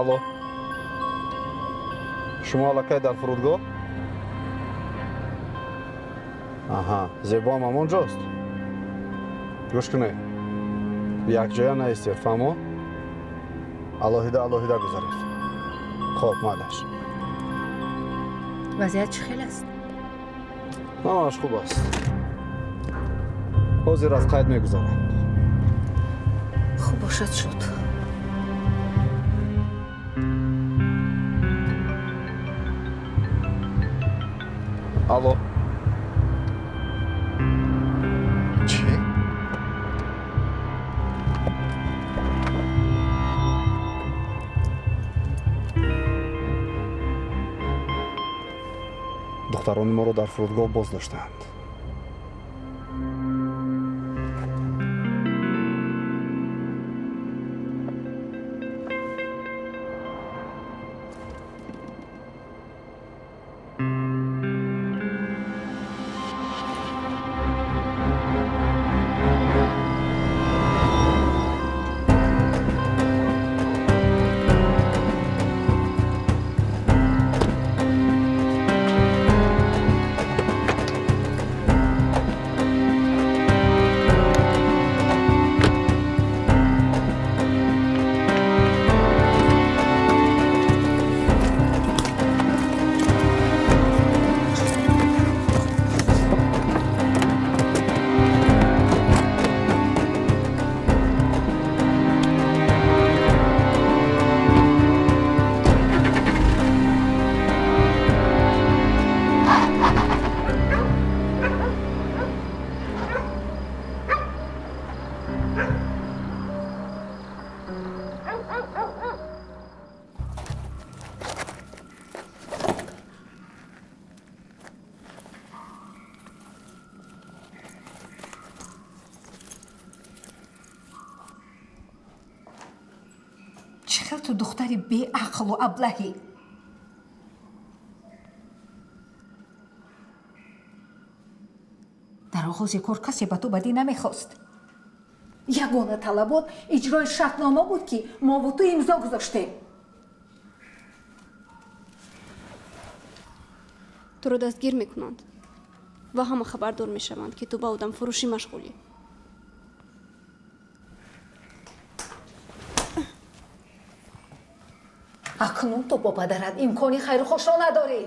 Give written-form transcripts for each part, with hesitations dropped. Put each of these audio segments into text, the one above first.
الو شما علاقه در فرودگاه؟ آها زیبا هم همونجاست گوش کنه یک جای نیستید فهمو؟ الهیده گذارید خب مادر وضعیت چه خیلی است؟ ماماش خوب است حاضر از قید میگذارند خوب باشد شد الو چی؟ دختران ما رو در فرودگاه باز داشتند چقدر تو دختری بی عقل و ابلهی در آغاز کار کسی به تو بدی نمیخواست یگانه طلبات اجرای شرطنامه بود که ما و تو امضا گذاشتیم تو رو دستگیر میکنند و همه خبردار میشوند که تو با آدم فروشی مشغولی اکنون تو با پدرت امکانی خیر و خوش را نداری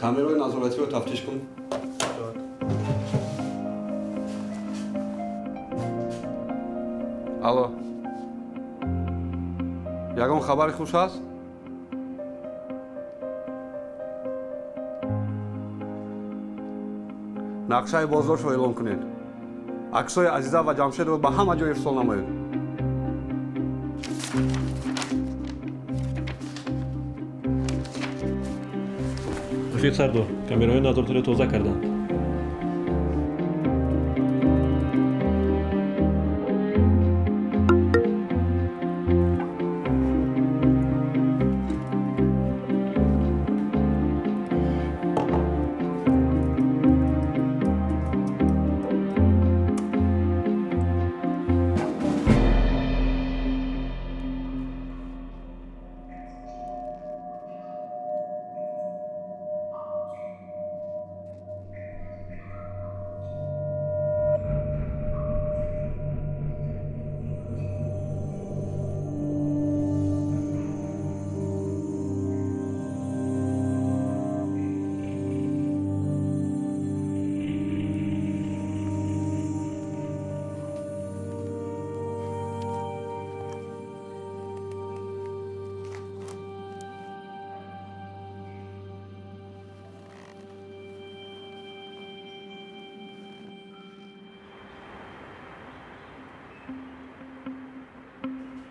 کامرای نظارتی رو تفتیش کن الو یگان خبر خوش هست؟ نقشه بازداشت رو اعلام کنید عکسای عزیزه و جمشید رو به همه جای ارسال نمایید офицер до камераҳои назоратиро тоза карданд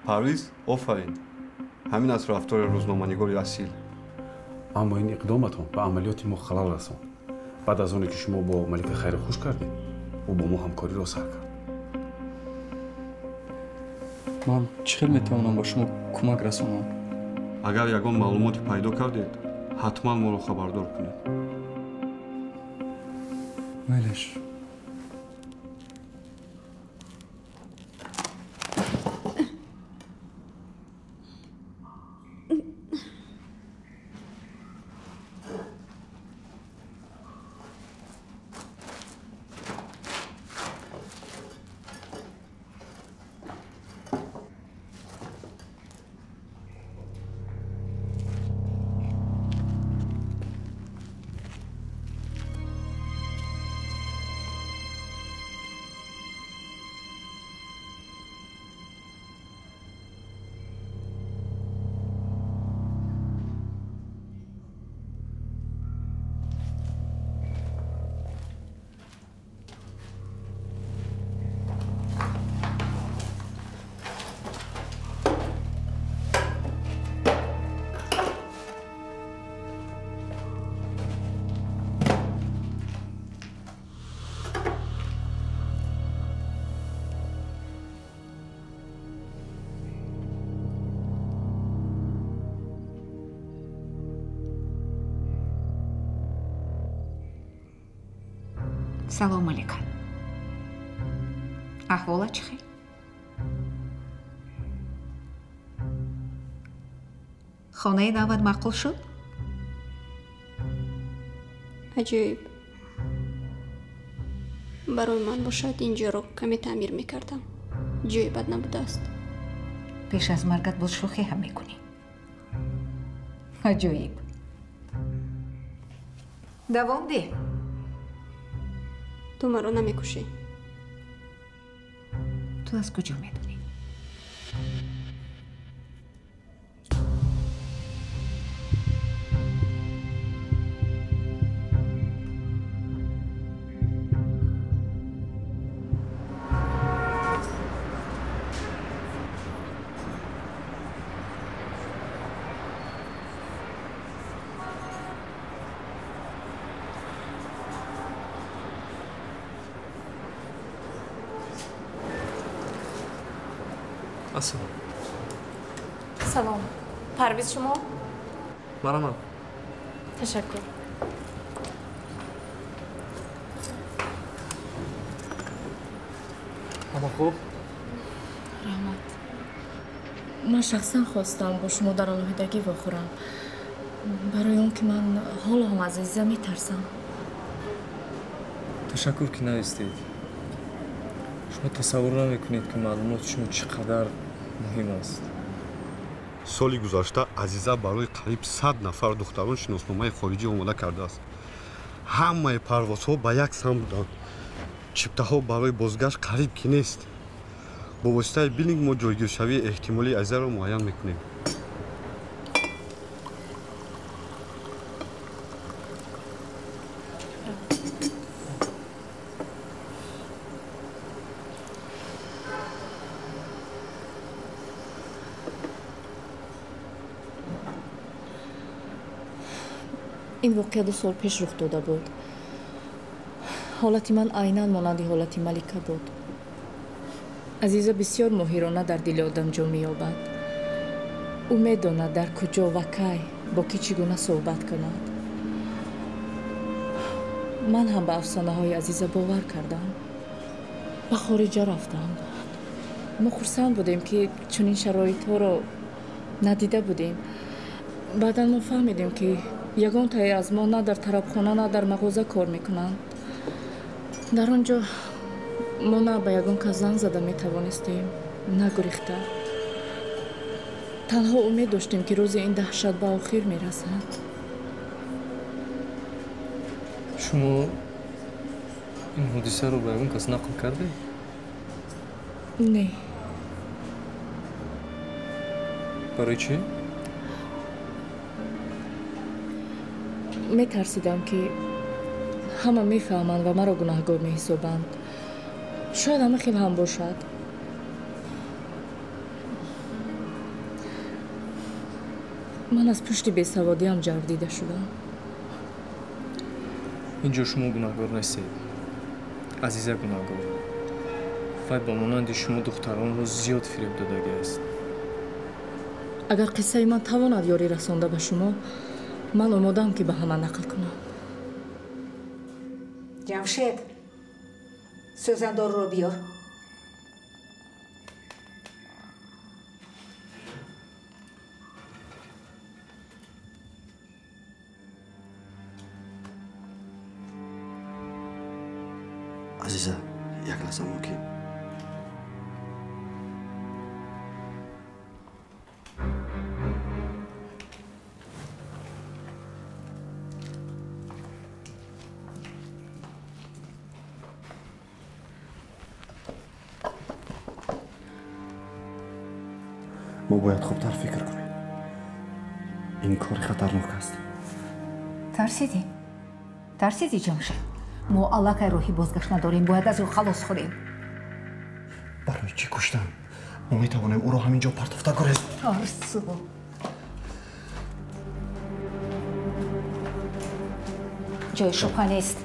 پرویز آفرین ҳамин аст рафтори рӯзноманигори асил. аммо ин иқдоматон ба амалиёти мо халал расонд. баъд аз оне ки шумо бо малика хайри хуш кардед, ӯ бо мо ҳамкориро сар кард. ман чӣ хел метавонам ба шумо кӯмак расонам? агар ягон маълумоте пайдо кардед ҳатман моро хабардор кунед. майлеш. салом алейкум. аҳволат чӣ хел? хонаи нават маъқул шуд? аҷоиб. барои ман бошад инҷоро каме таъмир мекардам. ҷои бад набудааст. пеш аз маргат боз шӯхӣ ҳам мекунӣ. аҷоиб. давом диҳ. ту маро намекушӣ. ту аз куҷо медонӣ? ассалом. салом. парвиз шумо? марамам. ташаккур. ҳама хуб? раҳмат. ман шахсан хостам бо шумо дар алоҳидагӣ вохӯрам. барои он ки ман ҳоло ҳам аз Азиза метарсам. ташаккур ки наистед. шумо тасаввур намекунед ки маълумоти шумо чӣ қадар муҳим аст. соли гузашта азиза барои қариб 100 нафар духтарон шиносномаи хориҷӣ омода кардааст. ҳамаи парвозҳо ба як сам буданд. чиптаҳо барои бозгашт қариб ки нест. бо воситаи биллинг мо ҷойгиршавии эҳтимолии азизаро муайян мекунем. ин воқеа 2 сол пеш рух дода буд. ҳолати ман айнан монанди ҳолати малика буд. азиза бисёр моҳирона дар дили одам ҷо меёбад. ӯ медонад дар куҷо ва кай бо ки чӣ гуна суҳбат кунад. ман ҳам ба афсонаҳои азиза бовар кардам. ба хориҷа рафтам. мо хурсанд будем ки чунин шароитҳоро надида будем. баъдан мо фаҳмидем ки ягон тае аз мо на дар тарабхона на дар мағоза кор мекунанд. дар он ҷо мо на ба ягон кас занг зада метавонистем, на гурехта. танҳо умед доштем ки рӯзи ин даҳшат ба охир мерасад. шумо ин ҳодисаро ба ягон кас нақл кардед? не. барои чӣ? метарсидам ки ҳама мефаҳманд ва маро гунаҳгор меҳисобанд. шояд ҳама хел ҳам бошад. من از پشت بیسوادیم جردیده شدم. اینجا شما گناهگار نیستید. عزیزه گناهگار. وای با مانند شما دختران رو زیاد فریب دادگی است. اگر قصه من تواند یاری رسانده به شما، من آمادم که به همه نقل کنم. جمشید سوزندار رو بیار. عزیزه یک لحظه موکی. ما باید خوبتر فکر کنیم. این کار خطرناک است. ترسیدی جمشید. ما علاقه روحی بازگشت نداریم. باید از او خلاص خوریم. برای چی کشتن؟ ما میتوانیم او را همینجا پرتافته کنیم. آرسو جای شبهه نیست.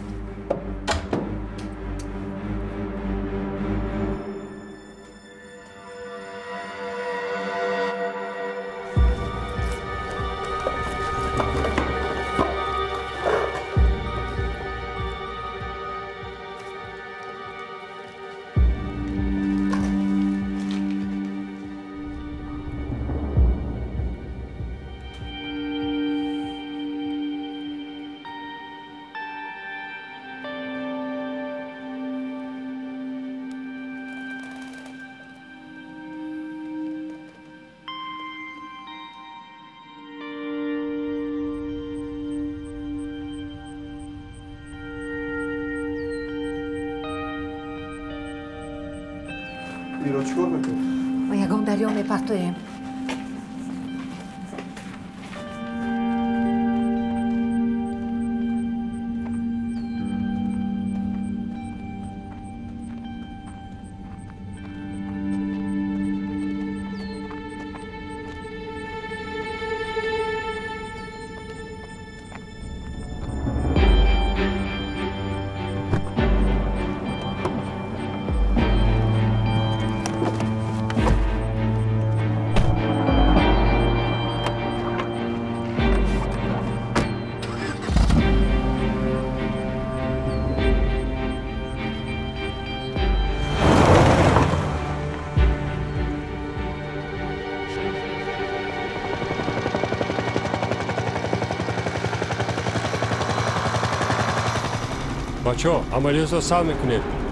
این را چیکار میکنی؟ با یگان دریا میپرتویم. بچه‌ها عملیات رو سر میکنید.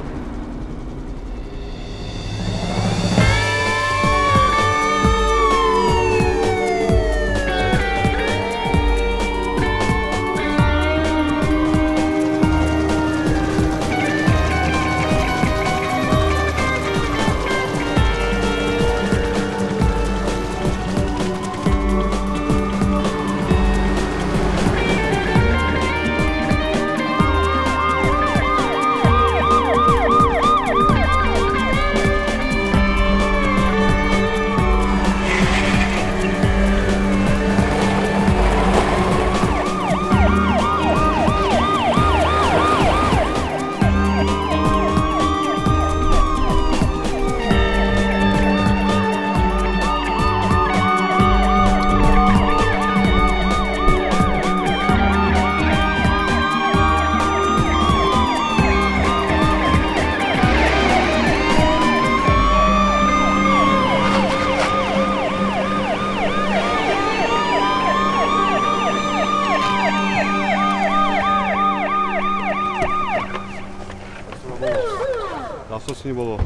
دستوسینی بابا.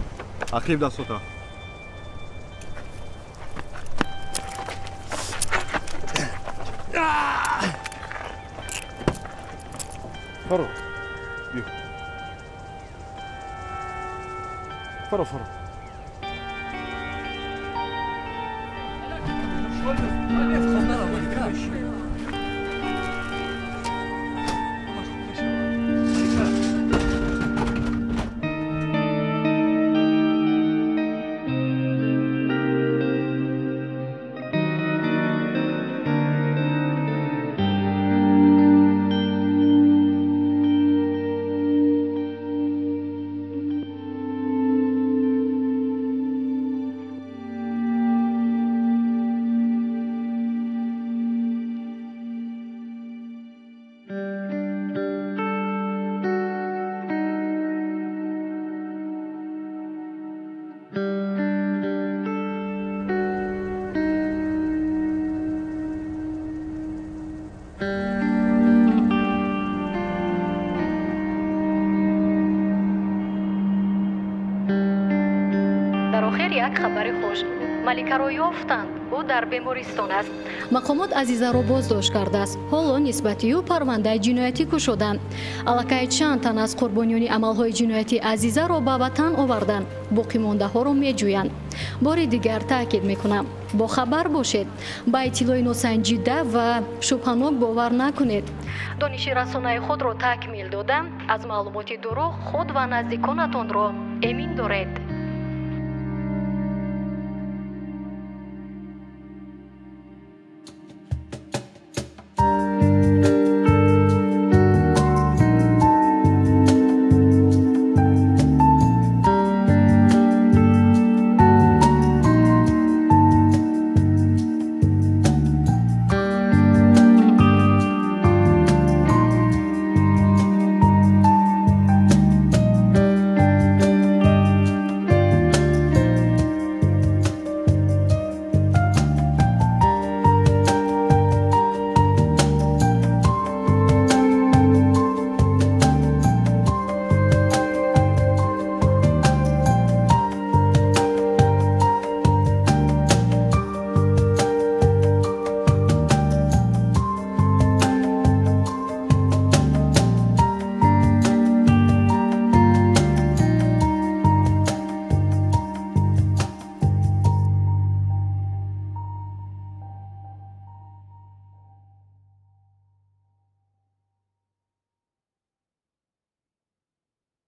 عقیب دستوتا. فرو. بیا. فرو. дар охир як хабари хуш. Маликаро ёфтанд. ӯ дар бемористон аст. мақомот азизаро боздошт кардааст. ҳоло нисбати ӯ парвандаи ҷиноятӣ кушоданд. аллакай чанд тан аз қурбониёни амалҳои ҷиноятии азизаро ба ватан оварданд. боқимондаҳоро меҷӯянд. бори дигар таъкид мекунам, бохабар бошед. ба иттилои носанҷида ва шубҳанок бовар накунед. дониши расонаи худро такмил дода аз маълумоти дурӯғ худ ва наздиконатонро эмин доред.